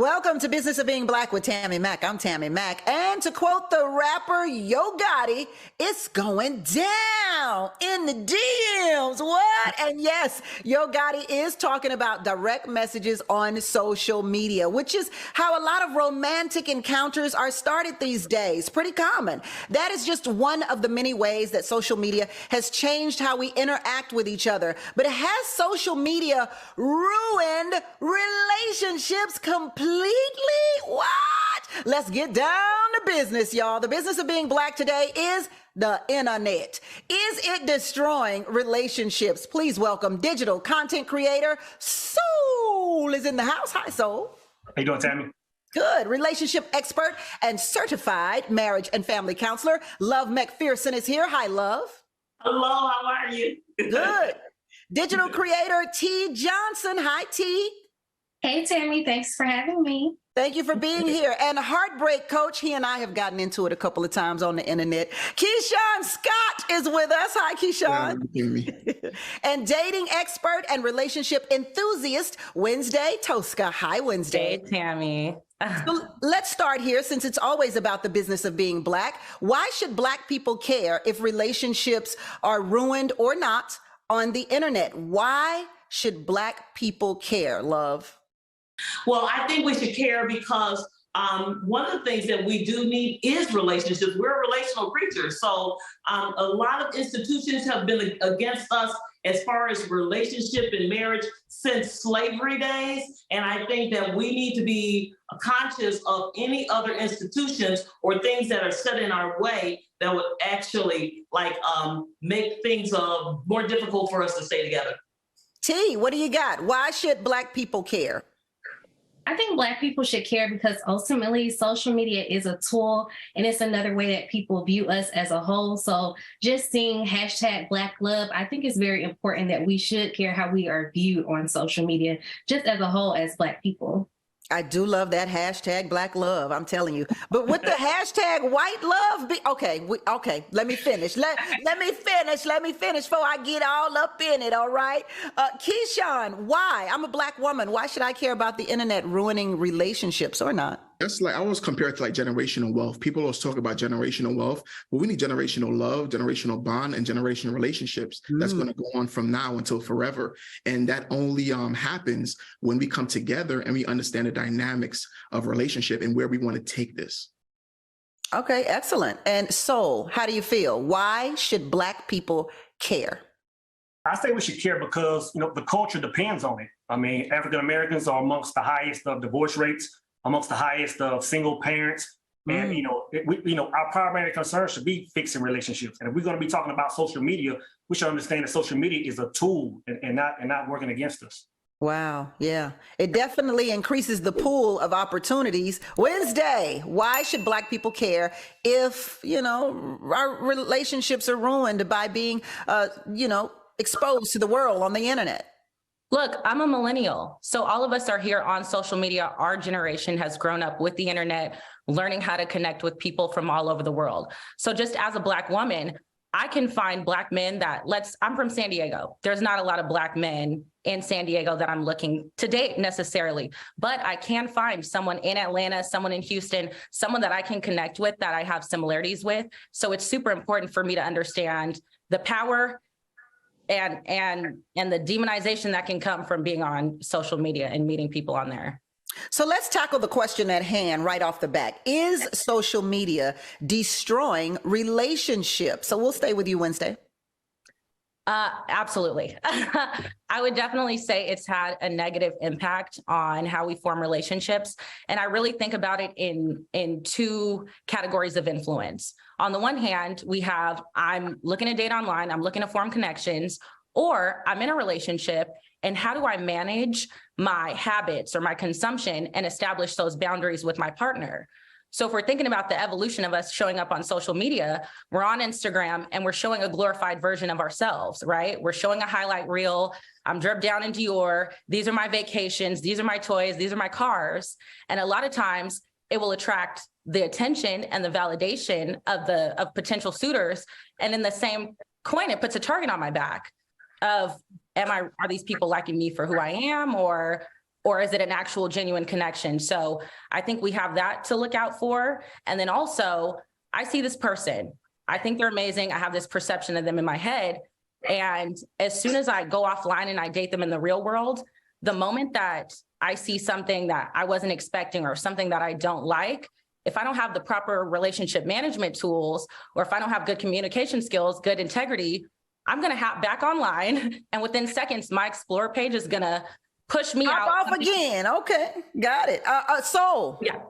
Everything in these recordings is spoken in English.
Welcome to Business of Being Black with Tammi Mack. I'm Tammi Mack. And to quote the rapper Yo Gotti, it's going down in the DMs. What? And yes, Yo Gotti is talking about direct messages on social media, which is how a lot of romantic encounters are started these days. Pretty common. That is just one of the many ways that social media has changed how we interact with each other. But has social media ruined relationships completely? What? Let's get down to business, y'all. The business of being Black today is the internet. Is it destroying relationships? Please welcome digital content creator Soul is in the house. Hi, Soul. How you doing, Tammi? Good. Relationship expert and certified marriage and family counselor Love McPherson is here. Hi, Love. Hello, how are you? Good. Digital creator T Johnson. Hi, T. Hey, Tammi, thanks for having me. Thank you for being here. And heartbreak coach, he and I have gotten into it a couple of times on the internet. Keyshawn Scott is with us. Hi, Keyshawn. And dating expert and relationship enthusiast, Wednesday Tosca. Hi, Wednesday. Hey, Tammi. So let's start here, since it's always about the business of being Black. Why should Black people care if relationships are ruined or not on the internet? Why should Black people care, Love? Well, I think we should care because one of the things that we do need is relationships. We're relational creatures. So a lot of institutions have been against us as far as relationship and marriage since slavery days. And I think that we need to be conscious of any other institutions or things that are set in our way that would actually make things more difficult for us to stay together. T, what do you got? Why should Black people care? I think Black people should care because ultimately social media is a tool and it's another way that people view us as a whole. So just seeing hashtag Black Love, I think it's very important that we should care how we are viewed on social media, just as a whole as Black people. I do love that hashtag Black Love, I'm telling you. But with the hashtag White Love, okay, let me finish. Let me finish before I get all up in it, all right? Keyshawn, why? I'm a Black woman. Why should I care about the internet ruining relationships or not? That's I always compare it to generational wealth. People always talk about generational wealth, but we need generational love, generational bond, and generational relationships that's going to go on from now until forever. And that only happens when we come together and we understand the dynamics of relationship and where we want to take this. Okay, excellent. And Soul, how do you feel? Why should Black people care? I say we should care because, the culture depends on it. I mean, African Americans are amongst the highest of divorce rates, amongst the highest of single parents. And, our primary concern should be fixing relationships. And if we're going to be talking about social media, we should understand that social media is a tool and not working against us. Wow. Yeah, it definitely increases the pool of opportunities. Wednesday, why should Black people care if, our relationships are ruined by being, exposed to the world on the internet? Look, I'm a millennial. So all of us are here on social media. Our generation has grown up with the internet, learning how to connect with people from all over the world. So just as a Black woman, I can find Black men I'm from San Diego. There's not a lot of Black men in San Diego that I'm looking to date necessarily, but I can find someone in Atlanta, someone in Houston, someone that I can connect with, that I have similarities with. So it's super important for me to understand the power and the demonization that can come from being on social media and meeting people on there. So let's tackle the question at hand right off the bat. Is social media destroying relationships? So we'll stay with you, Wednesday. Absolutely. I would definitely say it's had a negative impact on how we form relationships. And I really think about it in two categories of influence. On the one hand, I'm looking to date online, I'm looking to form connections, or I'm in a relationship, and how do I manage my habits or my consumption and establish those boundaries with my partner? So if we're thinking about the evolution of us showing up on social media, we're on Instagram and we're showing a glorified version of ourselves, right? We're showing a highlight reel. I'm dripped down in Dior. These are my vacations. These are my toys. These are my cars. And a lot of times it will attract the attention and the validation of potential suitors. And in the same coin, it puts a target on my back of, are these people liking me for who I am? Or or is it an actual genuine connection? So I think we have that to look out for. And then also, I see this person, I think they're amazing. I have this perception of them in my head. And as soon as I go offline and I date them in the real world, the moment that I see something that I wasn't expecting or something that I don't like, if I don't have the proper relationship management tools, or if I don't have good communication skills, good integrity, I'm going to hop back online. And within seconds, my Explore page is going to push me out. Off again. Okay. Got it. Soul. Yeah.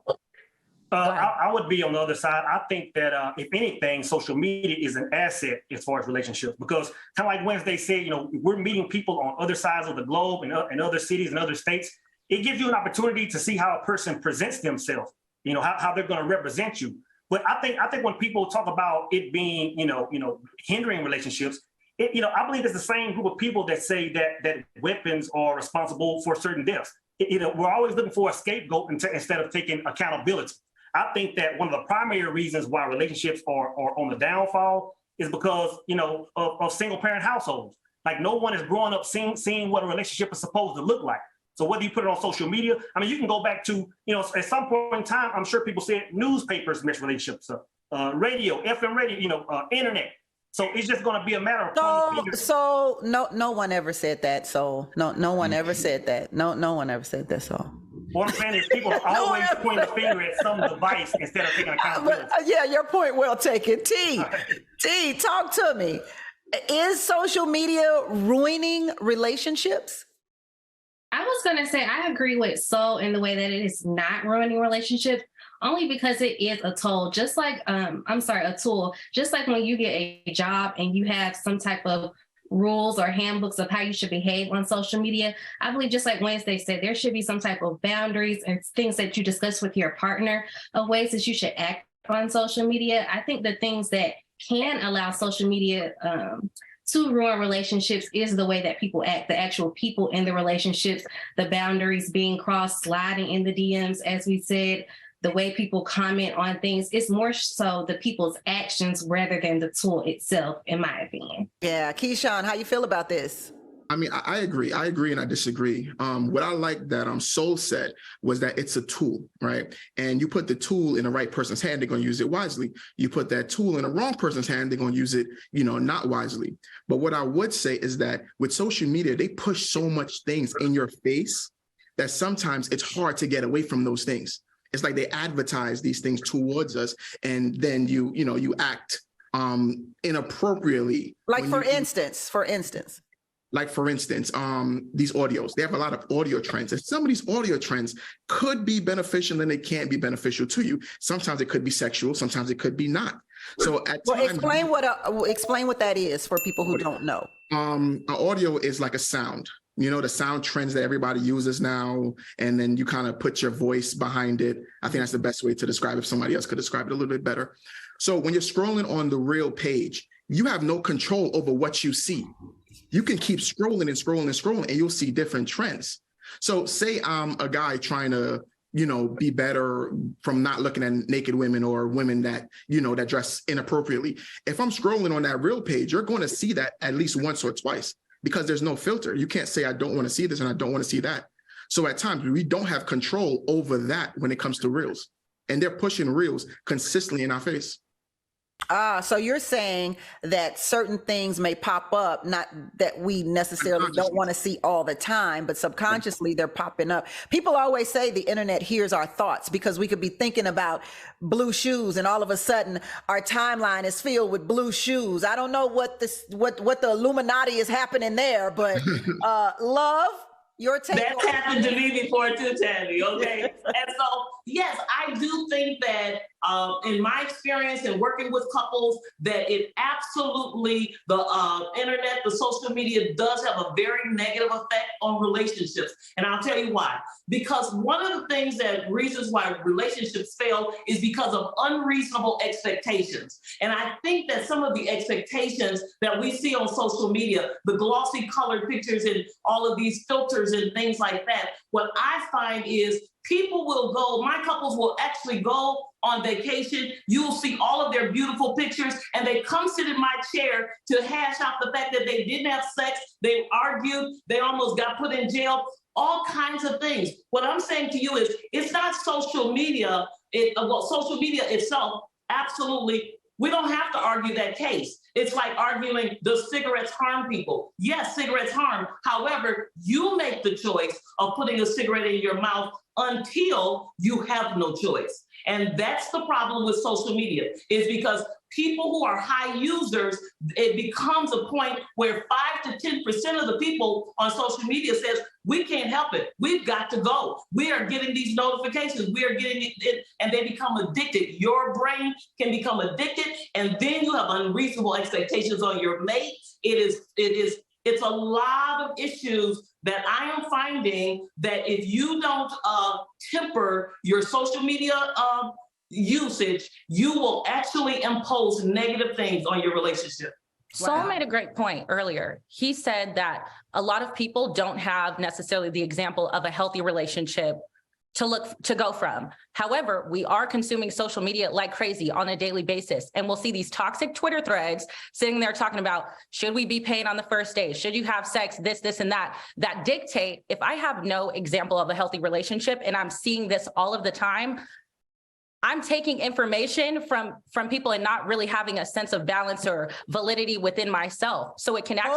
I would be on the other side. I think that if anything, social media is an asset as far as relationships, because kind of like Wednesday said, we're meeting people on other sides of the globe and other cities and other states. It gives you an opportunity to see how a person presents themselves, how they're going to represent you. But I think when people talk about it being, hindering relationships, I believe it's the same group of people that say that weapons are responsible for certain deaths. We're always looking for a scapegoat instead of taking accountability. I think that one of the primary reasons why relationships are on the downfall is because, of single parent households. Like, no one is growing up seeing what a relationship is supposed to look like. So whether you put it on social media, you can go back to, at some point in time, I'm sure people said newspapers mess relationships up, radio, FM radio, internet. So it's just going to be a matter of So no one ever said that. So no one ever said that. No one ever said that. So what I'm saying is people are always pointing the finger at some device instead of taking accountability. Yeah, your point well taken. T, talk to me. Is social media ruining relationships? I was going to say, I agree with Soul in the way that it is not ruining relationships, only because it is a tool, just like, a tool, just like when you get a job and you have some type of rules or handbooks of how you should behave on social media. I believe, just like Wednesday said, there should be some type of boundaries and things that you discuss with your partner of ways that you should act on social media. I think the things that can allow social media to ruin relationships is the way that people act, the actual people in the relationships, the boundaries being crossed, sliding in the DMs, as we said, the way people comment on things. It's more so the people's actions rather than the tool itself, in my opinion. Yeah. Keyshawn, how you feel about this? I agree. I agree and I disagree. What I like that Soul said was that it's a tool, right? And you put the tool in the right person's hand, they're going to use it wisely. You put that tool in the wrong person's hand, they're going to use it, not wisely. But what I would say is that with social media, they push so much things in your face that sometimes it's hard to get away from those things. It's like they advertise these things towards us, and then you act inappropriately. Like for instance, these audios, they have a lot of audio trends. And some of these audio trends could be beneficial and they can't be beneficial to you. Sometimes it could be sexual, sometimes it could be not. So at times, explain what that is for people who don't know. An audio is like a sound. The sound trends that everybody uses now, and then you kind of put your voice behind it. I think that's the best way to describe it. If somebody else could describe it a little bit better. So when you're scrolling on the real page, you have no control over what you see. You can keep scrolling and scrolling and scrolling, and you'll see different trends. So say I'm a guy trying to, be better from not looking at naked women or women that, that dress inappropriately. If I'm scrolling on that real page, you're going to see that at least once or twice because there's no filter. You can't say, I don't want to see this and I don't want to see that. So at times we don't have control over that when it comes to reels, and they're pushing reels consistently in our face. So you're saying that certain things may pop up, not that we necessarily don't want to see all the time, but subconsciously they're popping up. People always say the internet hears our thoughts, because we could be thinking about blue shoes and all of a sudden our timeline is filled with blue shoes. I don't know what the Illuminati is happening there, but love, your take. That's happened to me before too, Tammi. Okay. And so, yes, I do think that in my experience in working with couples, that it absolutely, the internet, the social media does have a very negative effect on relationships. And I'll tell you why. Because one of the reasons why relationships fail is because of unreasonable expectations. And I think that some of the expectations that we see on social media, the glossy colored pictures and all of these filters and things like that, what I find is my couples will actually go on vacation. You'll see all of their beautiful pictures, and they come sit in my chair to hash out the fact that they didn't have sex, they argued, they almost got put in jail. all kinds of things. What I'm saying to you is it's not social media. Social media itself, absolutely, we don't have to argue that case. It's like arguing, does cigarettes harm people? Yes, cigarettes harm. However, you make the choice of putting a cigarette in your mouth until you have no choice. And that's the problem with social media, is because people who are high users, it becomes a point where 5 to 10% of the people on social media says, we can't help it. We've got to go. We are getting these notifications. We are getting it, and they become addicted. Your brain can become addicted, and then you have unreasonable expectations on your mate. It's a lot of issues that I am finding that if you don't temper your social media usage, you will actually impose negative things on your relationship. Soul made a great point earlier. He said that a lot of people don't have necessarily the example of a healthy relationship to go from. However, we are consuming social media like crazy on a daily basis. And we'll see these toxic Twitter threads sitting there talking about, should we be paying on the first date? Should you have sex? This, and that dictate, if I have no example of a healthy relationship and I'm seeing this all of the time, I'm taking information from people and not really having a sense of balance or validity within myself. So it can actually—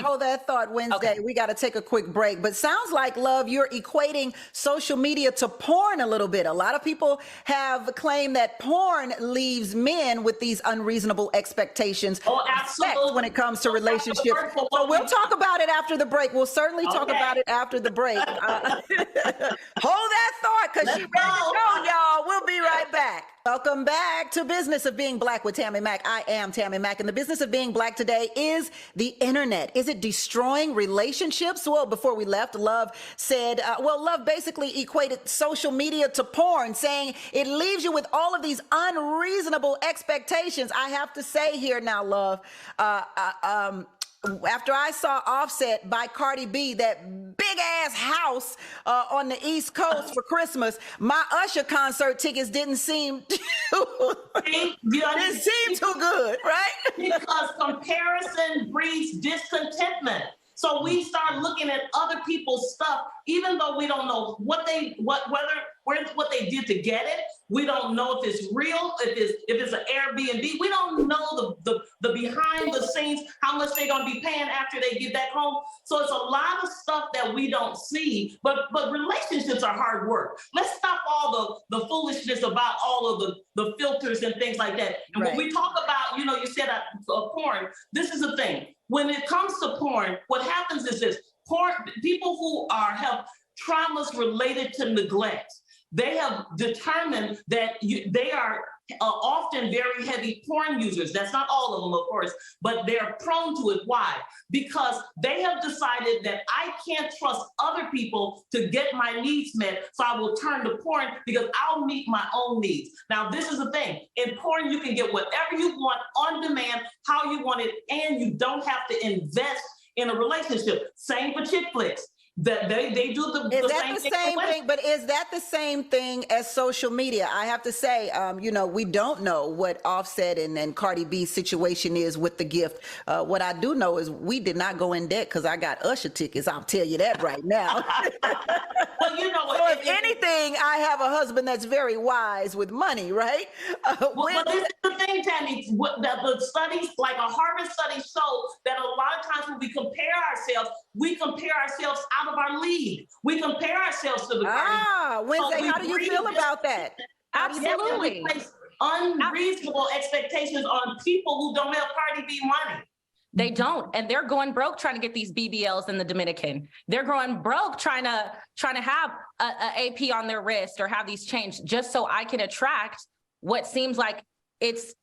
Hold that thought, Wednesday. Okay. We got to take a quick break, but sounds like, Love, you're equating social media to porn a little bit. A lot of people have claimed that porn leaves men with these unreasonable expectations. Oh, absolutely. When it comes to relationships. So we'll talk about it after the break. We'll certainly talk about it after the break. Hold that thought, because she's ready to go, y'all. We'll be right back. Welcome back to Business of Being Black with Tammi Mack. I am Tammi Mack, and the business of being Black today is the internet. Is it destroying relationships? Well, before we left, Love said, Love basically equated social media to porn, saying it leaves you with all of these unreasonable expectations. I have to say here now, Love, after I saw Offset by Cardi B, that big ass house on the East Coast for Christmas, my Usher concert tickets didn't seem too good, right? Because comparison breeds discontentment. So we start looking at other people's stuff, even though we don't know what they did to get it. We don't know if it's real, if it's an Airbnb. We don't know the behind the scenes, how much they're gonna be paying after they get back home. So it's a lot of stuff that we don't see, but relationships are hard work. Let's stop all the foolishness about all of the filters and things like that. And when we talk about, you said porn, this is the thing. When it comes to porn, what happens is this: porn, people who have traumas related to neglect, they have determined that they are often very heavy porn users. That's not all of them, of course, but they're prone to it. Why? Because they have decided that I can't trust other people to get my needs met, so I will turn to porn because I'll meet my own needs. Now, this is the thing. In porn, you can get whatever you want on demand, how you want it, and you don't have to invest in a relationship. Same for chick flicks. That they do the same thing, but is that the same thing as social media? I have to say, we don't know what Offset and Cardi B's situation is with the gift. What I do know is we did not go in debt because I got Usher tickets. I'll tell you that right now. Well, you know what? So if anything, I have a husband that's very wise with money, right? But this is the thing, Tammi. The studies, like a Harvard study, show that a lot of times when we compare ourselves out of our league. We compare ourselves to the Wednesday, how do you feel about that? Absolutely. We place unreasonable expectations on people who don't have Cardi B money. They don't, and they're going broke trying to get these BBLs in the Dominican. They're going broke trying to have a AP on their wrist or have these changed just so I can attract what seems like it's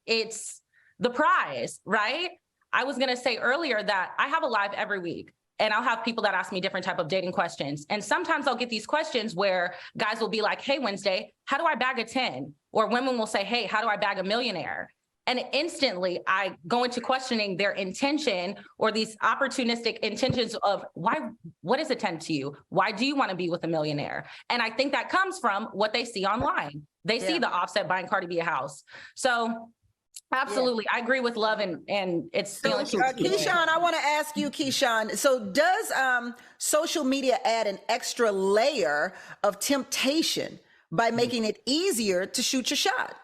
the prize, right? I was going to say earlier that I have a live every week. And I'll have people that ask me different type of dating questions. And sometimes I'll get these questions where guys will be like, hey, Wednesday, how do I bag a 10? Or women will say, hey, how do I bag a millionaire? And instantly I go into questioning their intention or these opportunistic intentions of what is a 10 to you? Why do you want to be with a millionaire? And I think that comes from what they see online. They see the Offset buying Cardi B a house. So Absolutely. I agree with Love and it's So, feeling Keyshawn, I want to ask you, Keyshawn. So, does social media add an extra layer of temptation by making it easier to shoot your shot?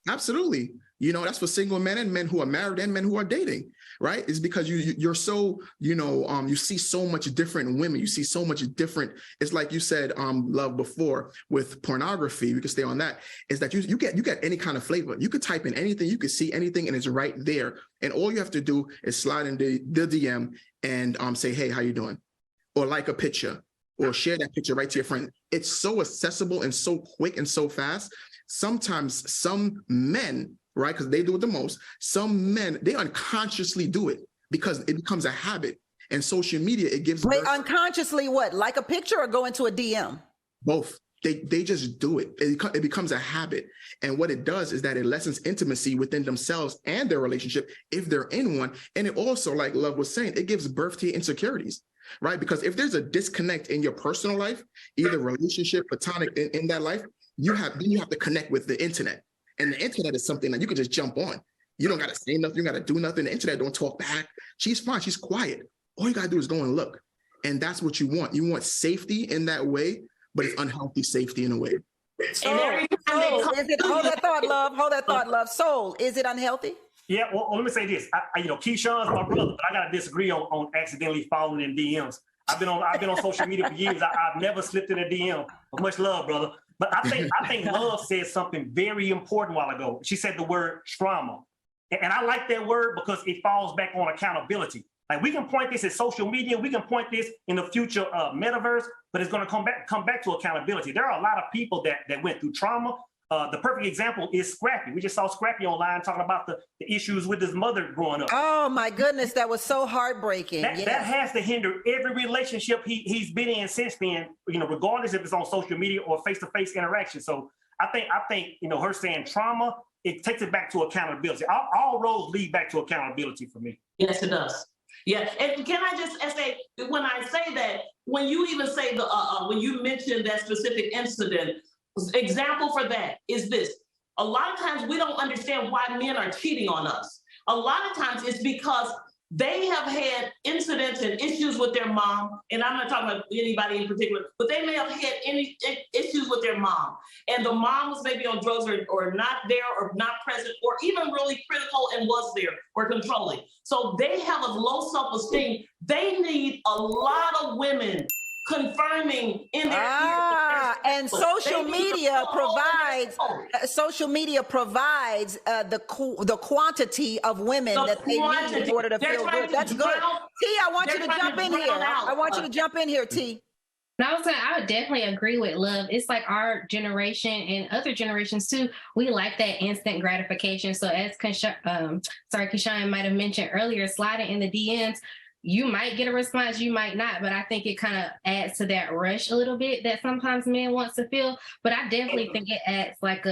Absolutely. You know, that's for single men and men who are married and men who are dating, right? It's because you're so, you see so much different women. You see so much different. It's like you said, Love, before with pornography. We could stay on that. Is that you get any kind of flavor. You could type in anything, you could see anything, and it's right there. And all you have to do is slide in the DM and say, hey, how you doing? Or like a picture, or share that picture right to your friend. It's so accessible and so quick and so fast. Sometimes some men, right, because they do it the most, some men, they unconsciously do it because it becomes a habit. And social media, it gives Wait, unconsciously what? Like a picture or go into a DM? both. They just do it. It becomes a habit. And what it does is that it lessens intimacy within themselves and their relationship if they're in one. And it also, like Love was saying, it gives birth to your insecurities, right? Because if there's a disconnect in your personal life, either relationship, platonic, in that life, you have to connect with the internet. And the internet is something that you can just jump on. You don't got to say nothing. You got to do nothing. The internet don't talk back. She's fine. She's quiet. All you got to do is go and look. And that's what you want. You want safety in that way, but it's unhealthy safety in a way. Hold that thought, Love. Hold that thought, Love. Soul, is it unhealthy? Yeah, well, let me say this. Keyshawn's my brother, but I gotta disagree on accidentally falling in DMs. I've been on social media for years. I've never slipped in a DM. But much love, brother. But I think Love said something very important a while ago. She said the word trauma. And I like that word because it falls back on accountability. Like, we can point this at social media, we can point this in the future metaverse, but it's going to come back to accountability. There are a lot of people that went through trauma. The perfect example is Scrappy. We just saw Scrappy online talking about the issues with his mother growing up. Oh my goodness, that was so heartbreaking. That has to hinder every relationship he's been in since then, regardless if it's on social media or face-to-face interaction. So I think her saying trauma, it takes it back to accountability. All roads lead back to accountability for me. Yes, it does. Yeah, and can I just say, when I say that, when you even say when you mention that specific incident, example for that is this. A lot of times we don't understand why men are cheating on us. A lot of times it's because they have had incidents and issues with their mom, and I'm not talking about anybody in particular, but they may have had any issues with their mom. And the mom was maybe on drugs or not there or not present or even really critical and was there or controlling. So they have a low self-esteem. They need a lot of women confirming in their ears. And social media provides the quantity of women that they need in order to feel good. That's good. T, I want you to jump in here. I want you to jump in here, T. I would definitely agree with Love. It's like our generation and other generations too. We like that instant gratification. So as Keyshawn might have mentioned earlier, sliding in the DMs, you might get a response, you might not, but I think it kind of adds to that rush a little bit that sometimes men want to feel. But I definitely think it adds like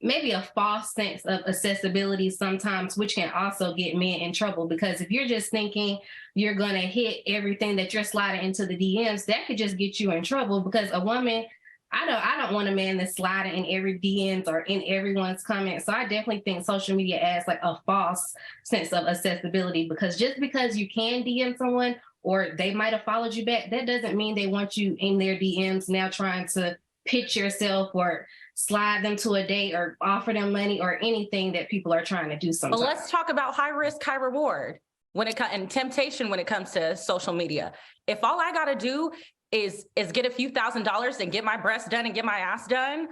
maybe a false sense of accessibility sometimes, which can also get men in trouble. Because if you're just thinking you're going to hit everything that you're sliding into the DMs, that could just get you in trouble. Because a woman, I don't want a man that's sliding in every DMs or in everyone's comments. So I definitely think social media adds like a false sense of accessibility, because just because you can DM someone or they might have followed you back, that doesn't mean they want you in their DMs now trying to pitch yourself or slide them to a date or offer them money or anything that people are trying to do sometimes. Well, let's talk about high risk, high reward and temptation when it comes to social media. If all I got to do is get a few $1,000s and get my breasts done and get my ass done,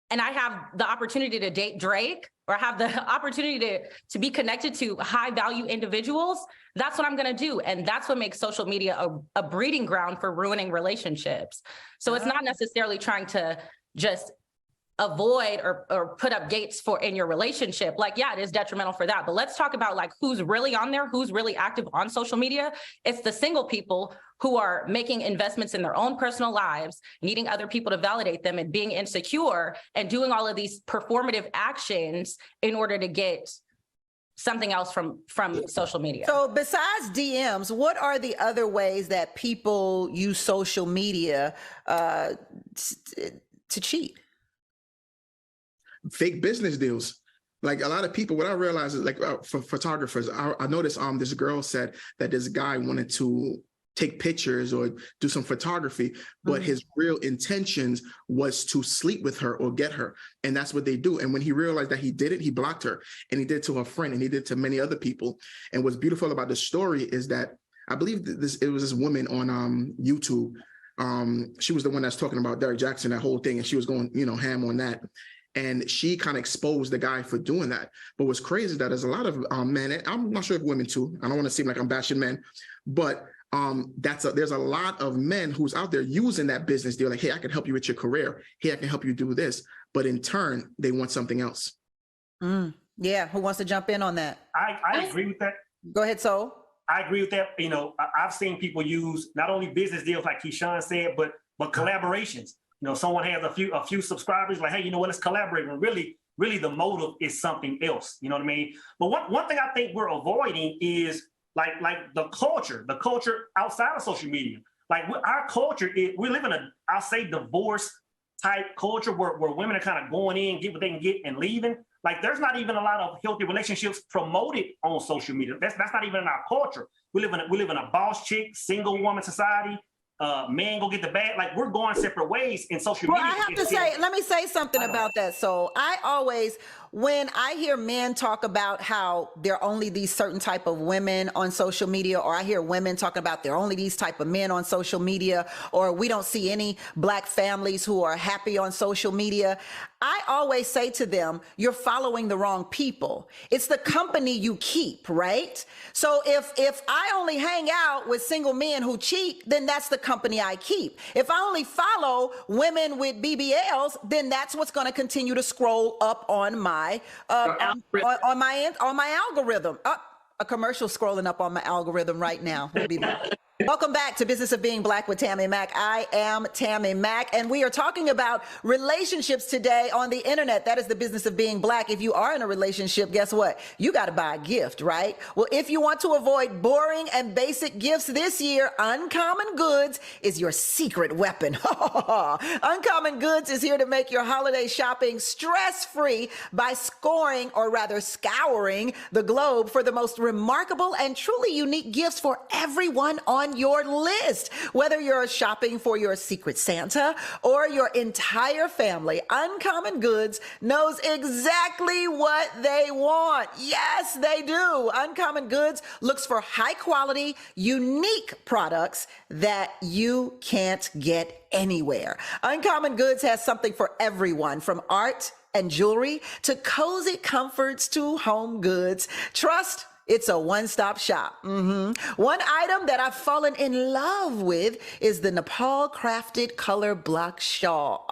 and I have the opportunity to date Drake or have the opportunity to be connected to high value individuals, that's what I'm going to do. And that's what makes social media a breeding ground for ruining relationships. So it's not necessarily trying to just avoid or put up gates in your relationship. Like, yeah, it is detrimental for that. But let's talk about like who's really on there, who's really active on social media. It's the single people who are making investments in their own personal lives, needing other people to validate them and being insecure and doing all of these performative actions in order to get something else from social media. So besides DMs, what are the other ways that people use social media to cheat? Fake business deals. Like a lot of people, what I realize is like for photographers, I noticed this girl said that this guy wanted to take pictures or do some photography, but his real intentions was to sleep with her or get her. And that's what they do. And when he realized that he did it, he blocked her, and he did it to her friend, and he did it to many other people. And what's beautiful about the story is that I believe it was this woman on YouTube. She was the one that's talking about Derek Jackson, that whole thing, and she was going, ham on that. And she kind of exposed the guy for doing that. But what's crazy is that there's a lot of men, and I'm not sure if women too, I don't want to seem like I'm bashing men, but there's a lot of men who's out there using that business. They're like, hey, I can help you with your career. Hey, I can help you do this. But in turn, they want something else. Yeah. Who wants to jump in on that? I agree with that. Go ahead, Soul. I agree with that. I've seen people use not only business deals like Keyshawn said, but collaborations. Someone has a few subscribers, like, hey, you know what, let's collaborate. And really the motive is something else. You know what I mean? But one thing I think we're avoiding is like the culture outside of social media. Like our culture we live in I'll say divorce type culture where women are kind of going in, get what they can get and leaving. Like there's not even a lot of healthy relationships promoted on social media. That's not even in our culture. We live in a boss chick, single woman society. Man go get the bag. Like we're going separate ways in social media. Well, I have to say, let me say something about that. So when I hear men talk about how there are only these certain type of women on social media, or I hear women talking about there are only these type of men on social media, or we don't see any Black families who are happy on social media, I always say to them, you're following the wrong people. It's the company you keep, right? So if I only hang out with single men who cheat, then that's the company I keep. If I only follow women with BBLs, then that's what's going to continue to scroll up on my on my algorithm. A commercial scrolling up on my algorithm right now. We'll be back. Welcome back to Business of Being Black with Tammi Mack. I am Tammi Mack, and we are talking about relationships today on the internet. That is the business of being Black. If you are in a relationship, guess what? You got to buy a gift, right? Well, if you want to avoid boring and basic gifts this year, Uncommon Goods is your secret weapon. Uncommon Goods is here to make your holiday shopping stress-free by scouring the globe for the most remarkable and truly unique gifts for everyone on your list. Whether you're shopping for your secret Santa or your entire family, Uncommon Goods knows exactly what they want. Yes, they do. Uncommon Goods looks for high quality, unique products that you can't get anywhere. Uncommon Goods has something for everyone, from art and jewelry to cozy comforts to home goods. Trust, it's a one-stop shop. One item that I've fallen in love with is the Nepal crafted color block shawl.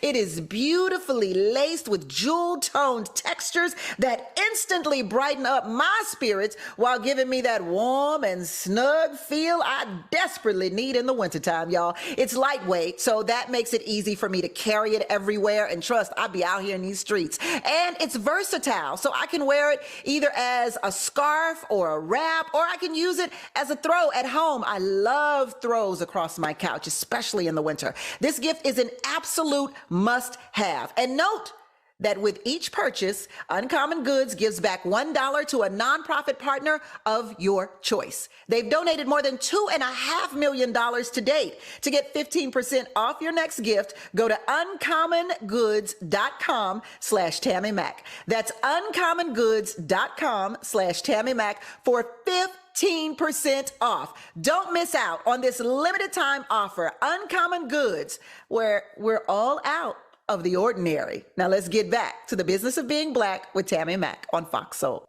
It is beautifully laced with jewel-toned textures that instantly brighten up my spirits while giving me that warm and snug feel I desperately need in the wintertime, y'all. It's lightweight, so that makes it easy for me to carry it everywhere. And trust, I'll be out here in these streets. And it's versatile, so I can wear it either as a scarf or a wrap, or I can use it as a throw at home. I love throws across my couch, especially in the winter. This gift is an absolute must-have. And note that with each purchase, Uncommon Goods gives back $1 to a nonprofit partner of your choice. They've donated more than $2.5 million to date. To get 15% off your next gift, go to uncommongoods.com/Tammi Mack. That's uncommongoods.com/Tammi Mack for 15% off. Don't miss out on this limited time offer. Uncommon Goods, where we're all out of the ordinary. Now let's get back to the business of being Black with Tammi Mack on FOXSOUL.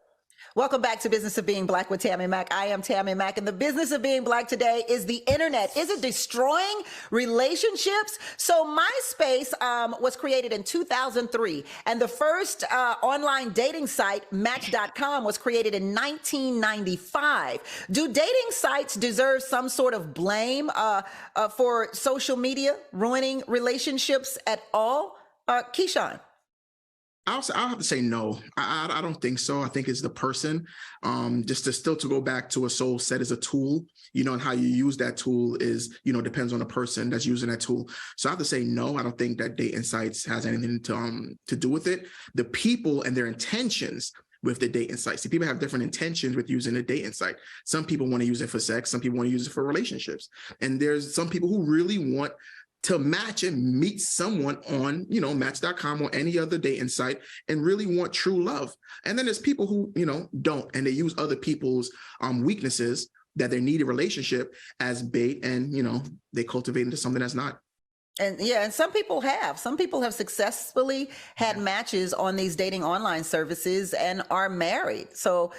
Welcome back to Business of Being Black with Tammi Mack. I am Tammi Mack, and the business of being Black today is the internet. Is it destroying relationships? So MySpace was created in 2003, and the first online dating site, Match.com, was created in 1995. Do dating sites deserve some sort of blame for social media ruining relationships at all? Keyshawn. I'll have to say no. I don't think so. I think it's the person. Just to go back to what Soul said is a tool, and how you use that tool is, depends on the person that's using that tool. So I have to say no. I don't think that dating sites has anything to do with it. The people and their intentions with the dating sites. See, people have different intentions with using a dating site. Some people want to use it for sex. Some people want to use it for relationships. And there's some people who really want to match and meet someone on, Match.com or any other dating site and really want true love. And then there's people who, don't, and they use other people's weaknesses that they need a relationship as bait, and, they cultivate into something that's not. And some people have successfully had matches on these dating online services and are married. So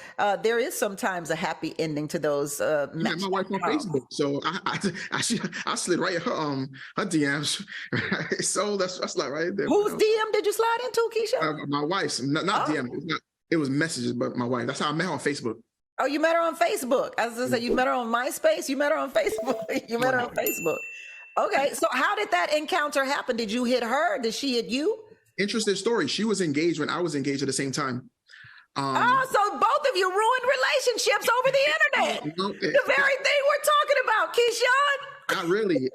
there is sometimes a happy ending to those matches. My wife on Facebook, so I slid right in her DMs. So that's like right there. Whose DM did you slide into, Keisha? My wife's, not DM. It was messages, but my wife. That's how I met her on Facebook. Oh, you met her on Facebook. I was gonna say, you met her on MySpace. You met her on Facebook. You met her on Facebook. Okay, so how did that encounter happen? Did you hit her? Did she hit you? Interesting story. She was engaged when I was engaged at the same time. So both of you ruined relationships over the internet. The very thing we're talking about, Keyshawn. Not really.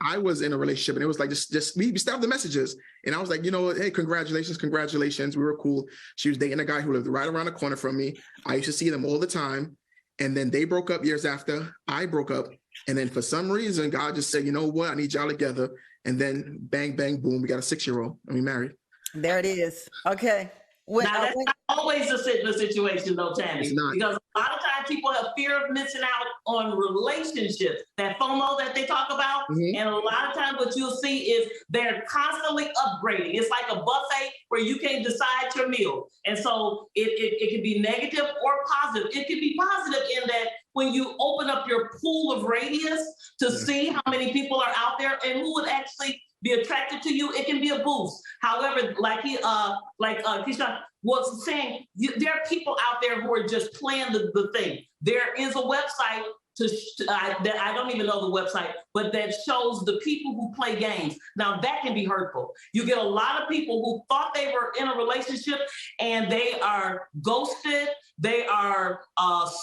I was in a relationship, and it was like just we stopped the messages, and I was like, hey, congratulations. We were cool. She was dating a guy who lived right around the corner from me. I used to see them all the time, and then they broke up years after I broke up. And then for some reason, God just said, you know what? I need y'all together. And then bang, bang, boom, we got a 6-year-old and we married. There it is. Okay. Now, that's not always the situation, though, Tammi. Because a lot of times people have fear of missing out on relationships, that FOMO that they talk about. Mm-hmm. And a lot of times what you'll see is they're constantly upgrading. It's like a buffet where you can't decide your meal. And so it can be negative or positive. It can be positive in that when you open up your pool of radius to see how many people are out there and who would actually be attracted to you, it can be a boost. However, like Keisha was saying, there are people out there who are just playing the thing. There is a website that I don't even know the website, but that shows the people who play games. Now that can be hurtful. You get a lot of people who thought they were in a relationship and they are ghosted. They are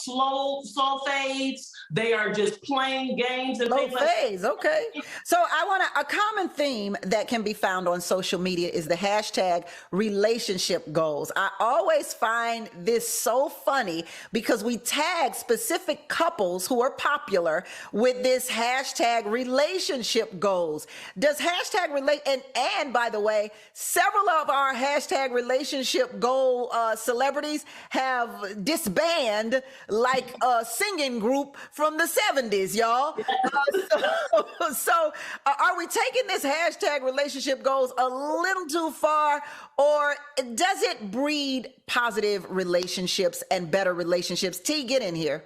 slow fades. They are just playing games and things like that. Okay. So a common theme that can be found on social media is the hashtag relationship goals. I always find this so funny because we tag specific couples who are popular with this hashtag relationship goals. Does hashtag and by the way, several of our hashtag relationship goal celebrities have disbanded like a singing group from the 70s, y'all. So are we taking this hashtag relationship goals a little too far, or does it breed positive relationships and better relationships? T, get in here.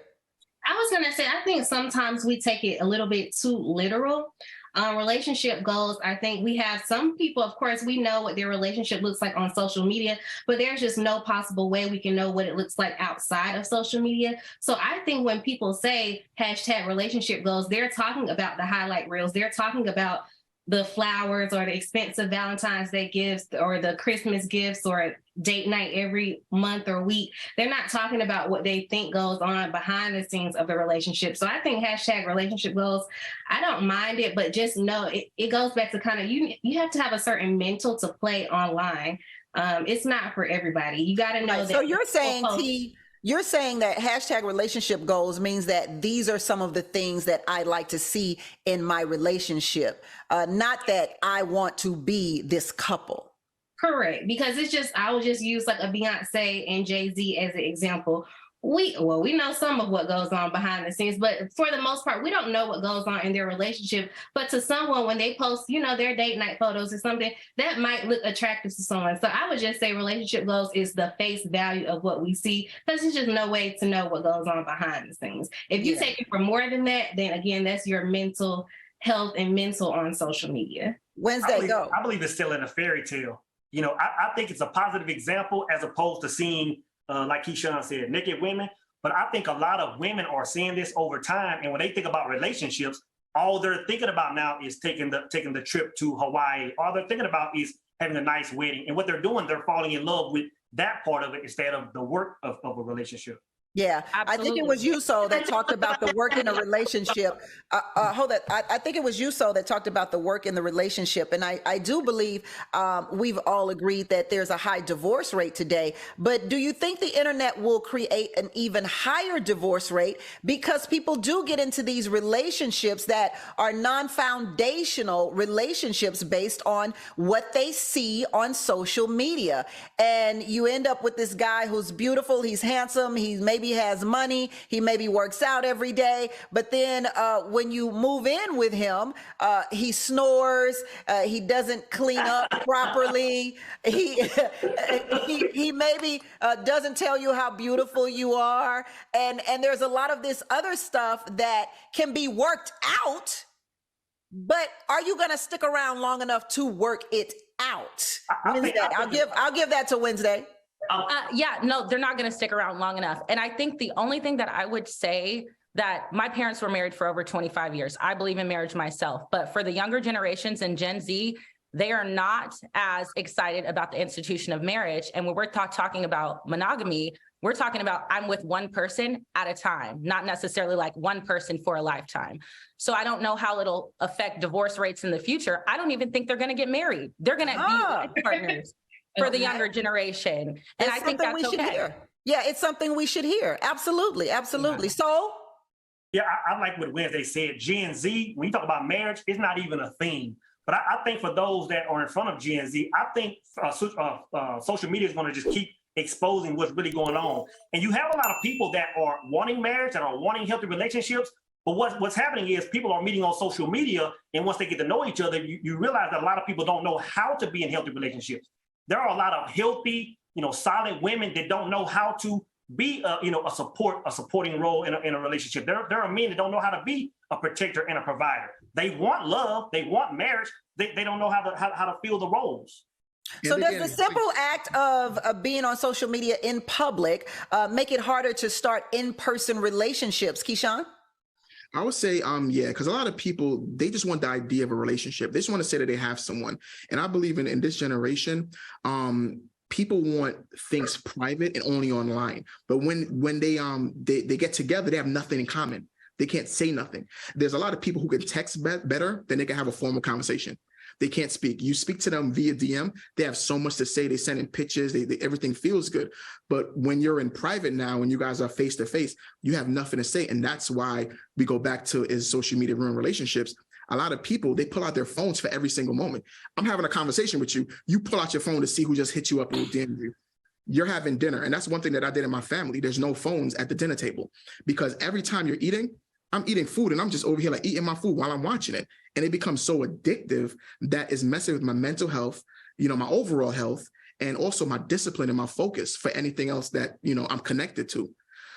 I was going to say, I think sometimes we take it a little bit too literal. Relationship goals, I think we have some people, of course, we know what their relationship looks like on social media, but there's just no possible way we can know what it looks like outside of social media. So I think when people say hashtag relationship goals, they're talking about the highlight reels. They're talking about the flowers or the expensive Valentine's Day gifts or the Christmas gifts or date night every month or week. They're not talking about what they think goes on behind the scenes of the relationship. So I think hashtag relationship goals, I don't mind it, but just know it goes back to kind of, you have to have a certain mental to play online. It's not for everybody. You got to know that. So you're saying, T, you're saying that hashtag relationship goals means that these are some of the things that I like to see in my relationship, not that I want to be this couple. Correct. Because I will just use like a Beyonce and Jay-Z as an example. We know some of what goes on behind the scenes, but for the most part, we don't know what goes on in their relationship. But to someone, when they post, their date night photos or something, that might look attractive to someone. So I would just say relationship goals is the face value of what we see, because there's just no way to know what goes on behind the scenes. If you take it for more than that, then again, that's your mental health and mental on social media. Wednesday, go. I believe it's still in a fairy tale. I think it's a positive example as opposed to seeing like Keyshawn said, naked women. But I think a lot of women are seeing this over time. And when they think about relationships, all they're thinking about now is taking the trip to Hawaii. All they're thinking about is having a nice wedding. And what they're doing, they're falling in love with that part of it instead of the work of a relationship. Yeah, I think it was you, so that talked about the work in a relationship. Hold that. I think it was you, so that talked about the work in the relationship. And I do believe we've all agreed that there's a high divorce rate today. But do you think the internet will create an even higher divorce rate because people do get into these relationships that are non-foundational relationships based on what they see on social media? And you end up with this guy who's beautiful, he's handsome, he's maybe has money, he maybe works out every day, but then when you move in with him, he snores, he doesn't clean up properly, he maybe doesn't tell you how beautiful you are, and there's a lot of this other stuff that can be worked out, but are you going to stick around long enough to work it out? Wednesday, I'll give that to Wednesday. Yeah, no, they're not going to stick around long enough. And I think the only thing that I would say, that my parents were married for over 25 years. I believe in marriage myself, but for the younger generations and Gen Z, they are not as excited about the institution of marriage. And when we're talking about monogamy, we're talking about I'm with one person at a time, not necessarily like one person for a lifetime. So I don't know how it'll affect divorce rates in the future. I don't even think they're going to get married. They're going to be life partners for the younger generation. And I think that's okay. Yeah, it's something we should hear. Absolutely. Absolutely. So, yeah, I like what Wednesday said. Gen Z, when you talk about marriage, it's not even a thing. But I think for those that are in front of Gen Z, I think social media is going to just keep exposing what's really going on. And you have a lot of people that are wanting marriage, that are wanting healthy relationships. But what's happening is people are meeting on social media, and once they get to know each other, you realize that a lot of people don't know how to be in healthy relationships. There are a lot of healthy, solid women that don't know how to be, a supporting role in a relationship. There are men that don't know how to be a protector and a provider. They want love, they want marriage. They don't know how to fill the roles. So does the simple act of being on social media in public make it harder to start in-person relationships, Keyshawn? I would say, yeah, because a lot of people, they just want the idea of a relationship. They just want to say that they have someone. And I believe in this generation, people want things private and only online. But when they get together, they have nothing in common. They can't say nothing. There's a lot of people who can text better than they can have a formal conversation. They can't speak. You speak to them via DM, they have so much to say. They send in pictures, everything feels good. But when you're in private now and you guys are face to face, you have nothing to say. And that's why we go back to, is social media ruin relationships? A lot of people, they pull out their phones for every single moment. I'm having a conversation with you. You pull out your phone to see who just hit you up and DM you. You're having dinner. And that's one thing that I did in my family. There's no phones at the dinner table, because every time you're eating, I'm eating food and I'm just over here like eating my food while I'm watching it. And it becomes so addictive that it's messing with my mental health, my overall health, and also my discipline and my focus for anything else that, I'm connected to.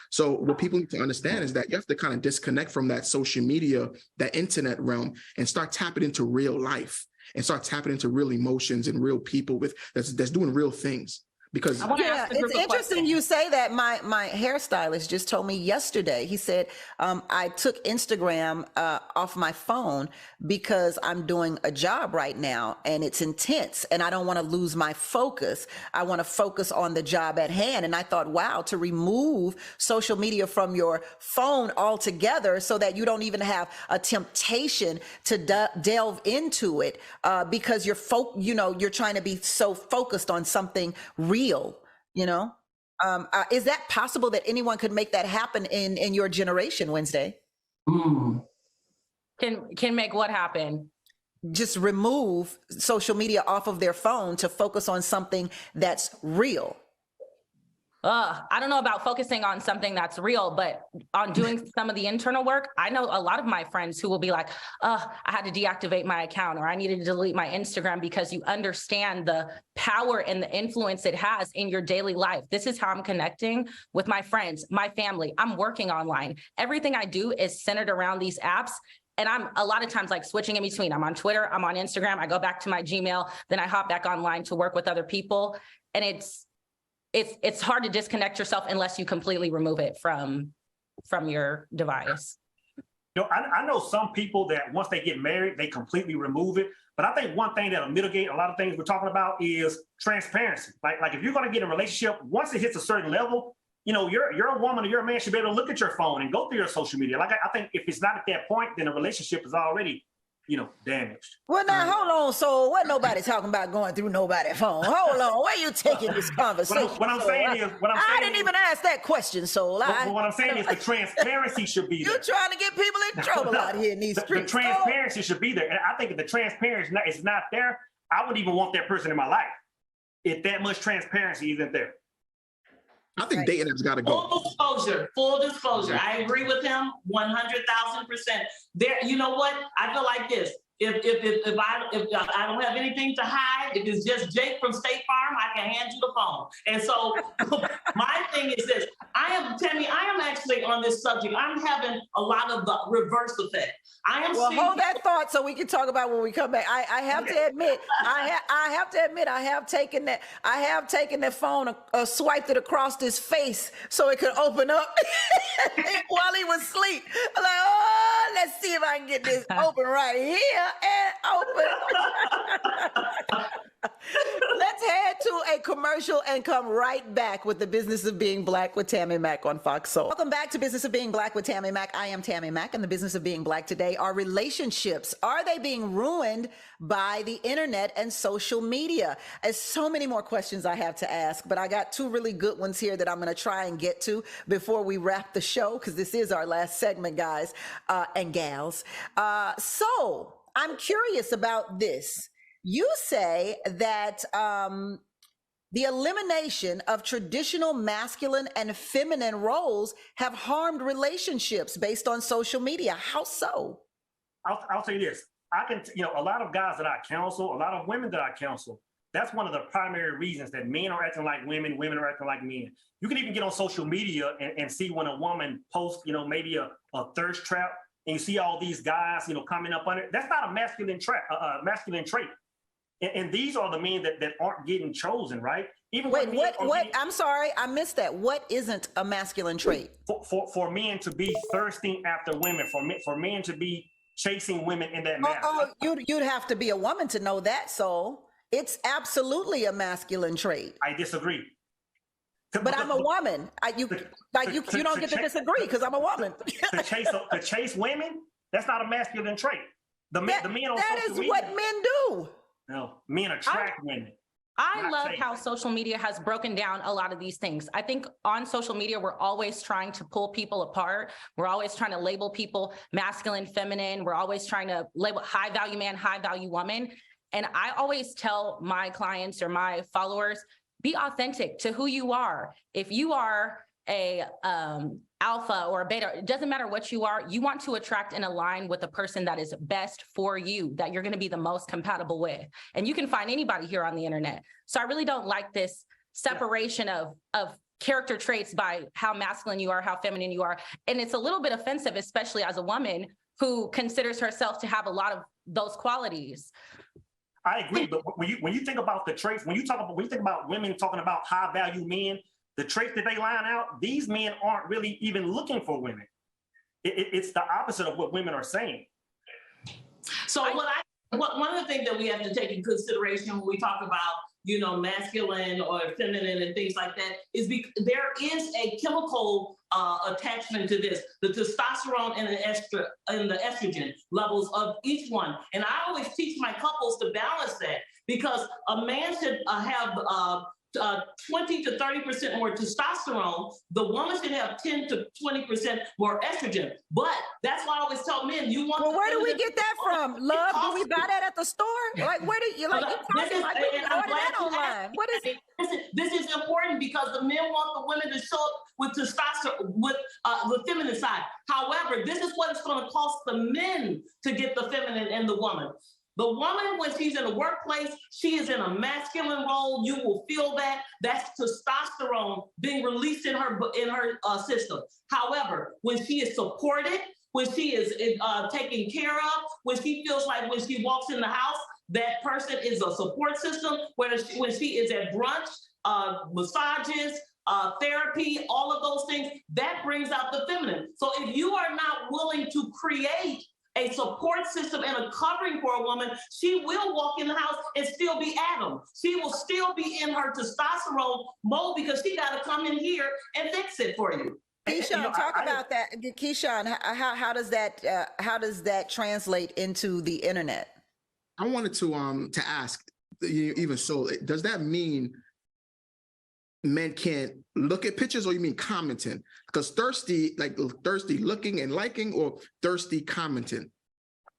So what people need to understand is that you have to kind of disconnect from that social media, that internet realm, and start tapping into real life and start tapping into real emotions and real people that's doing real things. Because it's interesting you say that. My hairstylist just told me yesterday, he said, I took Instagram off my phone because I'm doing a job right now and it's intense and I don't want to lose my focus. I want to focus on the job at hand. And I thought, wow, to remove social media from your phone altogether so that you don't even have a temptation to delve into it because you're trying to be so focused on something real. Is that possible that anyone could make that happen in your generation, Wednesday? Can make what happen? Just remove social media off of their phone to focus on something that's real. I don't know about focusing on something that's real, but on doing some of the internal work. I know a lot of my friends who will be like, I had to deactivate my account, or I needed to delete my Instagram, because you understand the power and the influence it has in your daily life. This is how I'm connecting with my friends, my family. I'm working online. Everything I do is centered around these apps. And I'm a lot of times like switching in between. I'm on Twitter, I'm on Instagram, I go back to my Gmail, then I hop back online to work with other people. And it's hard to disconnect yourself unless you completely remove it from your device. I know some people that once they get married, they completely remove it. But I think one thing that'll mitigate a lot of things we're talking about is transparency. Like if you're going to get in a relationship, once it hits a certain level, you're a woman or you're a man should be able to look at your phone and go through your social media. Like I think if it's not at that point, then the relationship is already damaged. Well, now hold on. So what nobody talking about going through nobody's phone? Hold on. Where you taking this conversation? What I'm saying is, I didn't even ask that question, Soul. What I'm saying is the transparency should be there. You're trying to get people in trouble out here in these streets. The transparency should be there. And I think if the transparency is not there, I wouldn't even want that person in my life if that much transparency isn't there. I think dating has got to go. Full disclosure. I agree with him 100,000%. There, you know what? I feel like this. If I don't have anything to hide, if it's just Jake from State Farm, I can hand you the phone. And so my thing is this. Tammi, I am actually on this subject. I'm having a lot of the reverse effect. Hold that thought so we can talk about when we come back. I have to admit, I have taken that phone, swiped it across his face so it could open up while he was asleep. I'm like, oh, let's see if I can get this open right here and open. Let's head to a commercial and come right back with the Business of Being Black with Tammi Mack on Fox Soul. Welcome back to Business of Being Black with Tammi Mack. I am Tammi Mack, and the Business of Being Black today are relationships. Are they being ruined by the internet and social media? There's so many more questions I have to ask, but I got two really good ones here that I'm going to try and get to before we wrap the show, because this is our last segment, guys and gals. So I'm curious about this. You say that the elimination of traditional masculine and feminine roles have harmed relationships based on social media. How so? I'll tell you this. A lot of guys that I counsel, a lot of women that I counsel, that's one of the primary reasons that men are acting like women, women are acting like men. You can even get on social media and see when a woman posts, maybe a thirst trap, and you see all these guys, coming up on it. That's not a masculine trait. And these are the men that aren't getting chosen, right? What? I'm sorry, I missed that. What isn't a masculine trait? For men to be thirsting after women, for men to be chasing women in that manner. You'd have to be a woman to know that, Soul. It's absolutely a masculine trait. I disagree. But I'm a woman. You don't get to disagree because I'm a woman. to chase women, that's not a masculine trait. That is what men do. No, men attract women. I love how social media has broken down a lot of these things. I think on social media, we're always trying to pull people apart. We're always trying to label people masculine, feminine. We're always trying to label high value man, high value woman. And I always tell my clients or my followers, be authentic to who you are. If you are a alpha or a beta, it doesn't matter what you are, you want to attract and align with the person that is best for you, that you're going to be the most compatible with. And you can find anybody here on the internet. So I really don't like this separation of character traits by how masculine you are, how feminine you are. And it's a little bit offensive, especially as a woman who considers herself to have a lot of those qualities. I agree, but when you think about the traits, when you think about women talking about high value men, the traits that they line out, these men aren't really even looking for women. It's the opposite of what women are saying. So one of the things that we have to take in consideration when we talk about, masculine or feminine and things like that is there is a chemical attachment to this, the testosterone and the estrogen levels of each one. And I always teach my couples to balance that, because a man should have 20 to 30% more testosterone. The woman should have 10 to 20% more estrogen. But that's why I always tell men, you want. Well, where do we get that from? Love? Do we buy that at the store? Like, where do you like? We can order that online. What is it? This is important because the men want the women to show up with testosterone, with the feminine side. However, this is what it's going to cost the men to get the feminine and the woman. The woman, when she's in the workplace, she is in a masculine role. You will feel that. That's testosterone being released in her system. However, when she is supported, when she is taken care of, when she feels like when she walks in the house, that person is a support system. When she is at brunch, massages, therapy, all of those things, that brings out the feminine. So if you are not willing to create a support system and a covering for a woman, she will walk in the house and still be Adam. She will still be in her testosterone mode because she got to come in here and fix it for you. Keyshawn, talk about that. Keyshawn, how does that translate into the internet? I wanted to ask, even so, does that mean men can't look at pictures, or you mean commenting? Because thirsty looking and liking, or thirsty commenting?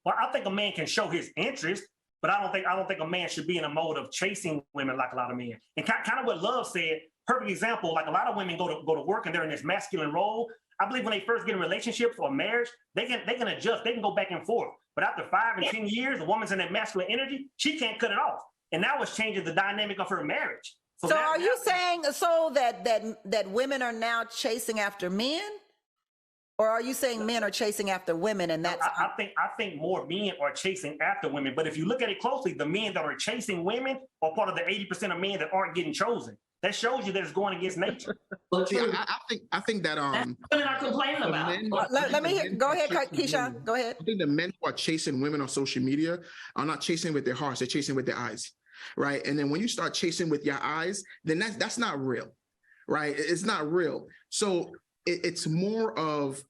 Well, I think a man can show his interest, but I don't think a man should be in a mode of chasing women like a lot of men. And kind of what Love said, perfect example, like a lot of women go to work and they're in this masculine role. I believe when they first get in relationships or marriage, they can adjust, they can go back and forth. But after 5 and 10 years, the woman's in that masculine energy, she can't cut it off. And now it's changing the dynamic of her marriage. So are you saying that women are now chasing after men? Or are you saying men are chasing after women, and that's? I think more men are chasing after women. But if you look at it closely, the men that are chasing women are part of the 80% of men that aren't getting chosen. That shows you that it's going against nature. See, I think that women are complaining about. Let me hear. Go ahead, Keyshawn. Go ahead. I think the men who are chasing women on social media are not chasing with their hearts; they're chasing with their eyes, right? And then when you start chasing with your eyes, then that's not real, right? It's not real. So it's more of,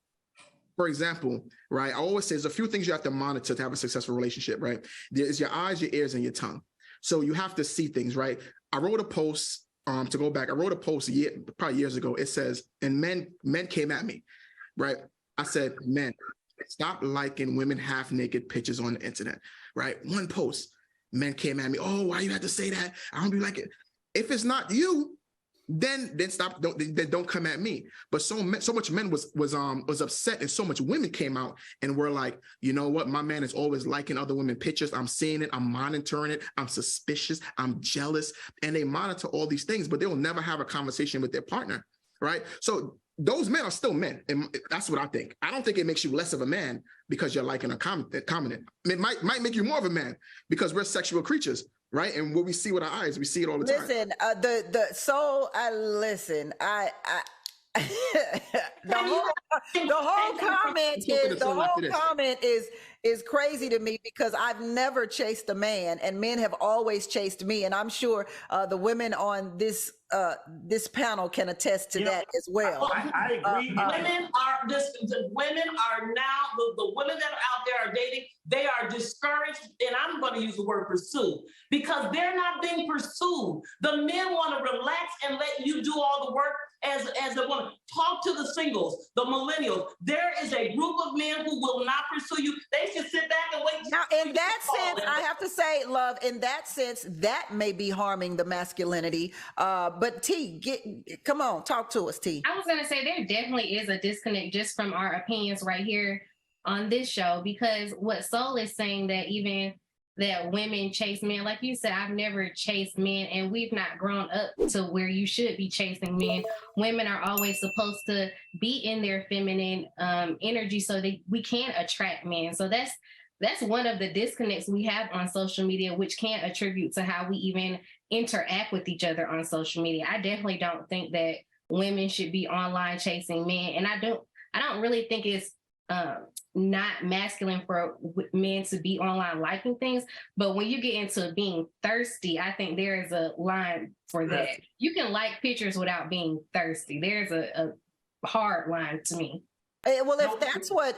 for example, right? I always say there's a few things you have to monitor to have a successful relationship, right? There's your eyes, your ears, and your tongue. So you have to see things, right? I wrote a post. To go back, I wrote a post probably years ago. It says, and men came at me, right? I said, men, stop liking women half naked pictures on the internet, right? One post, men came at me. Oh, why you have to say that? I don't be like it. If it's not you, then stop. Don't come at me. But so much men was upset, and so much women came out and were like, you know what? My man is always liking other women pictures. I'm seeing it. I'm monitoring it. I'm suspicious. I'm jealous. And they monitor all these things, but they will never have a conversation with their partner, right? So those men are still men, and that's what I think. I don't think it makes you less of a man because you're liking a commenting. It might make you more of a man because we're sexual creatures. Right, and what we see with our eyes, we see it all the time. Listen, the whole comment is crazy to me because I've never chased a man, and men have always chased me, and I'm sure the women on this panel can attest to that as well. I agree. The women are now the women that are out there are dating. They are discouraged, and I'm going to use the word pursue because they're not being pursued. The men want to relax and let you do all the work as a woman. Talk to the singles, the millennials. There is a group of men who will not pursue you. They should sit back and wait. Now, in that sense, I have to say, Love, in that sense, that may be harming the masculinity. But T, come on, talk to us, T. I was going to say there definitely is a disconnect just from our opinions right here on this show, because what Soul is saying that even that women chase men, like you said, I've never chased men, and we've not grown up to where you should be chasing men. Women are always supposed to be in their feminine energy so that we can attract men. So that's one of the disconnects we have on social media, which can attribute to how we even interact with each other on social media. I definitely don't think that women should be online chasing men, and I don't really think it's not masculine for men to be online liking things. But when you get into being thirsty, I think there is a line for that. You can like pictures without being thirsty. There's a hard line to me. Well,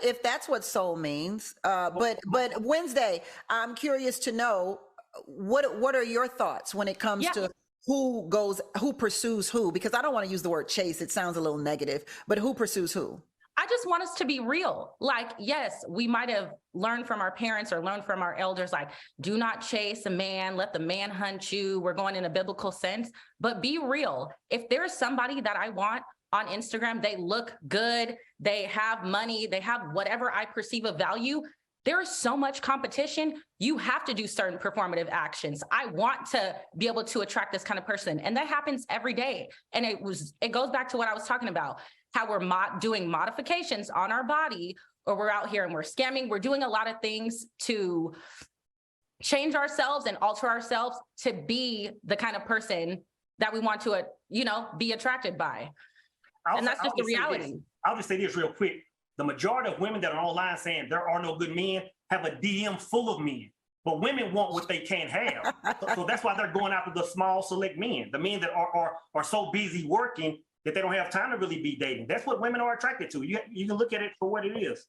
if that's what soul means, but Wednesday, I'm curious to know what are your thoughts when it comes to who pursues who? Because I don't want to use the word chase. It sounds a little negative, but who pursues who? I just want us to be real. Like, yes, we might have learned from our parents or learned from our elders, like, do not chase a man, let the man hunt you. We're going in a biblical sense, but be real. If there's somebody that I want on Instagram, they look good, they have money, they have whatever I perceive of value, there is so much competition. You have to do certain performative actions. I want to be able to attract this kind of person. And that happens every day. And it goes back to what I was talking about, how we're doing modifications on our body, or we're out here and we're scamming. We're doing a lot of things to change ourselves and alter ourselves to be the kind of person that we want to, be attracted by. And that's just the reality. I'll just say this real quick. The majority of women that are online saying there are no good men have a DM full of men. But women want what they can't have. So that's why they're going after the small, select men, the men that are so busy working that they don't have time to really be dating. That's what women are attracted to. You can look at it for what it is.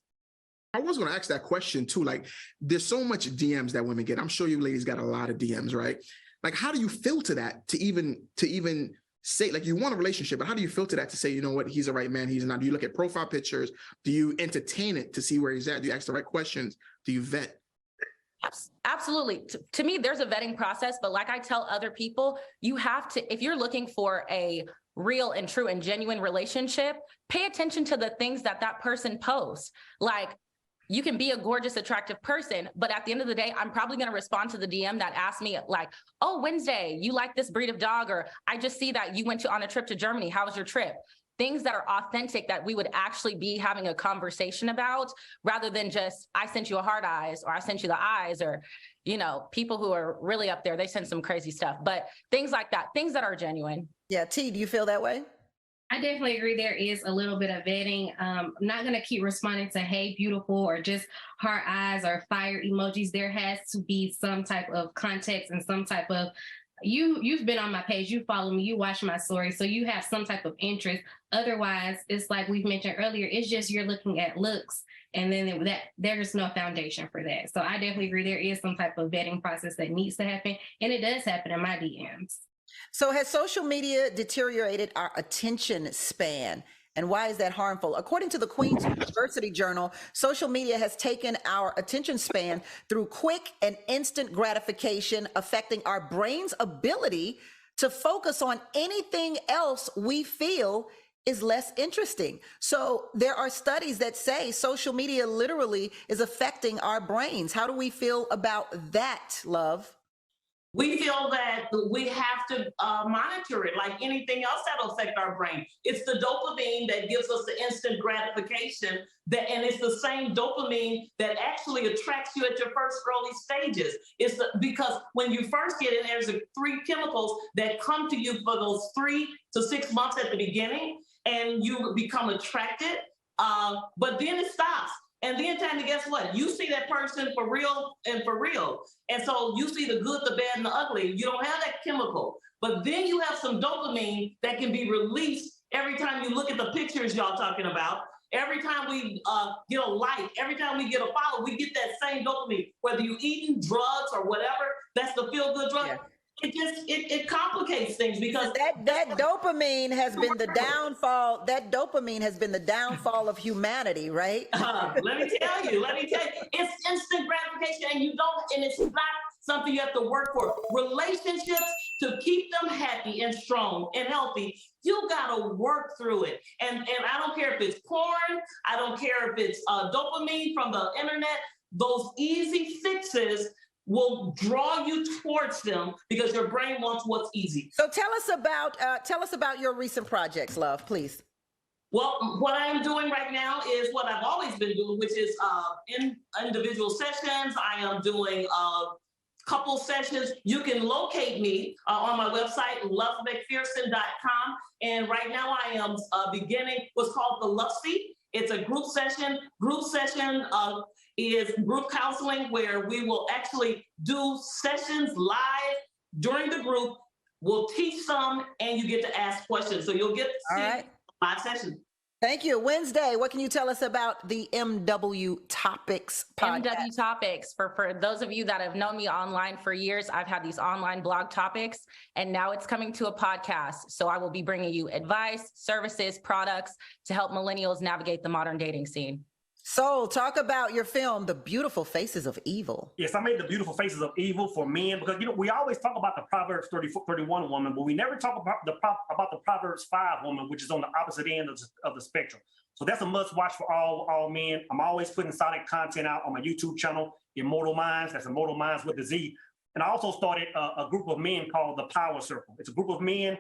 I was going to ask that question too. Like, there's so much DMs that women get. I'm sure you ladies got a lot of DMs, right? Like, how do you filter that to even say, like, you want a relationship, but how do you filter that to say, you know what, he's the right man, he's not? Do you look at profile pictures? Do you entertain it to see where he's at? Do you ask the right questions? Do you vet? Absolutely. To me, there's a vetting process, but like I tell other people, you have to, if you're looking for a real and true and genuine relationship, pay attention to the things that person posts. Like, you can be a gorgeous, attractive person, but at the end of the day, I'm probably going to respond to the DM that asks me like, oh, Wednesday, you like this breed of dog, or I just see that you went on a trip to Germany. How was your trip? Things that are authentic that we would actually be having a conversation about, rather than just, I sent you a heart eyes, or I sent you the eyes, or, people who are really up there, they send some crazy stuff, but things like that, things that are genuine. Yeah. T, do you feel that way? I definitely agree. There is a little bit of vetting. I'm not going to keep responding to, hey, beautiful, or just heart eyes or fire emojis. There has to be some type of context and some type of, you've been on my page, you follow me, you watch my story, so you have some type of interest. Otherwise, it's like we've mentioned earlier, it's just you're looking at looks, and then there's no foundation for that. So I definitely agree. There is some type of vetting process that needs to happen, and it does happen in my DMs. So has social media deteriorated our attention span? And why is that harmful? According to the Queen's University Journal, social media has taken our attention span through quick and instant gratification, affecting our brain's ability to focus on anything else we feel is less interesting. So there are studies that say social media literally is affecting our brains. How do we feel about that, love? We feel that we have to monitor it like anything else that'll affect our brain. It's the dopamine that gives us the instant gratification, and it's the same dopamine that actually attracts you at your first early stages. Because when you first get in, there's 3 chemicals that come to you for those 3 to 6 months at the beginning, and you become attracted, but then it stops. And then time to guess what? You see that person for real and for real. And so you see the good, the bad, and the ugly. You don't have that chemical. But then you have some dopamine that can be released every time you look at the pictures y'all talking about. Every time we get a like, every time we get a follow, we get that same dopamine. Whether you're eating drugs or whatever, that's the feel-good drug. Yeah. It complicates things because that dopamine has been the downfall. That dopamine has been the downfall of humanity, right? Let me tell you, it's instant gratification, and it's not something you have to work for. Relationships, to keep them happy and strong and healthy, you gotta work through it. And I don't care if it's porn, I don't care if it's dopamine from the internet. Those easy fixes will draw you towards them because your brain wants what's easy. So tell us about your recent projects, love, please. Well, what I am doing right now is what I've always been doing, which is in individual sessions. I am doing couple sessions. You can locate me on my website, lovemcpherson.com. And right now I am beginning what's called the Love Seat. It's a group session. Group session is group counseling where we will actually do sessions live during the group. We'll teach some and you get to ask questions. So you'll get to see a live session. Thank you. Wednesday, what can you tell us about the MW Topics podcast? MW Topics, for those of you that have known me online for years, I've had these online blog topics, and now it's coming to a podcast. So I will be bringing you advice, services, products to help millennials navigate the modern dating scene. So talk about your film, The Beautiful Faces of Evil. Yes, I made The Beautiful Faces of Evil for men because, we always talk about the Proverbs 31 woman, but we never talk about the Proverbs 5 woman, which is on the opposite end of the spectrum. So that's a must watch for all men. I'm always putting solid content out on my YouTube channel, Immortal Minds. That's Immortal Minds with a Z. And I also started a group of men called the Power Circle. It's a group of men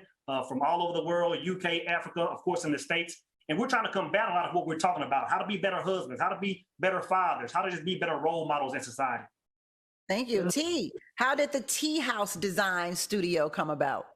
from all over the world, UK, Africa, of course, in the States. And we're trying to combat a lot of what we're talking about, how to be better husbands, how to be better fathers, how to just be better role models in society. Thank you. T, how did the Tea House Design Studio come about?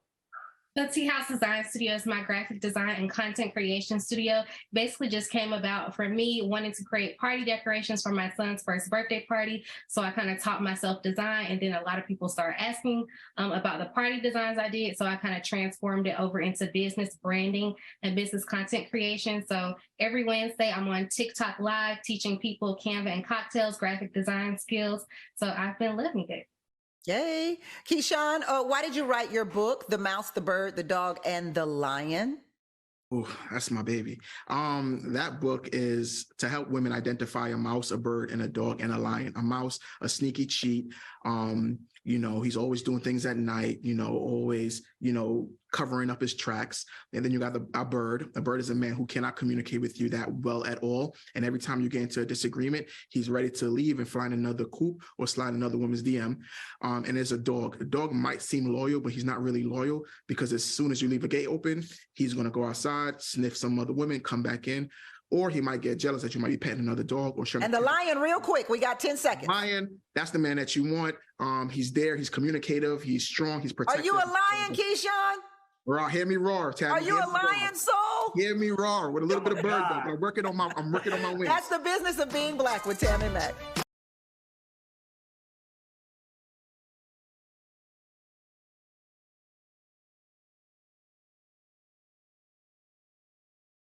The Tea House Design Studio is my graphic design and content creation studio. Basically just came about for me wanting to create party decorations for my son's first birthday party. So I kind of taught myself design, and then a lot of people started asking about the party designs I did. So I kind of transformed it over into business branding and business content creation. So every Wednesday I'm on TikTok Live teaching people Canva and cocktails, graphic design skills. So I've been loving it. Yay. Keyshawn, why did you write your book, The Mouse, the Bird, the Dog, and the Lion? Oh, that's my baby. That book is to help women identify a mouse, a bird, and a dog, and a lion. A mouse, a sneaky cheat. He's always doing things at night, always, covering up his tracks. And then you got a bird. A bird is a man who cannot communicate with you that well at all. And every time you get into a disagreement, he's ready to leave and fly in another coop or slide another woman's DM. And there's a dog. A dog might seem loyal, but he's not really loyal, because as soon as you leave a gate open, he's going to go outside, sniff some other women, come back in. Or he might get jealous that you might be petting another dog or showing. And the lion, real quick, we got 10 seconds. Lion, that's the man that you want. He's there, he's communicative, he's strong, he's protective. Are you a lion, Keyshawn? Roar, hear me roar, Tammi. Are you a lion soul? Hear me roar with a little bit of bird dog. I'm working on my wings. That's the business of being Black with Tammi Mack.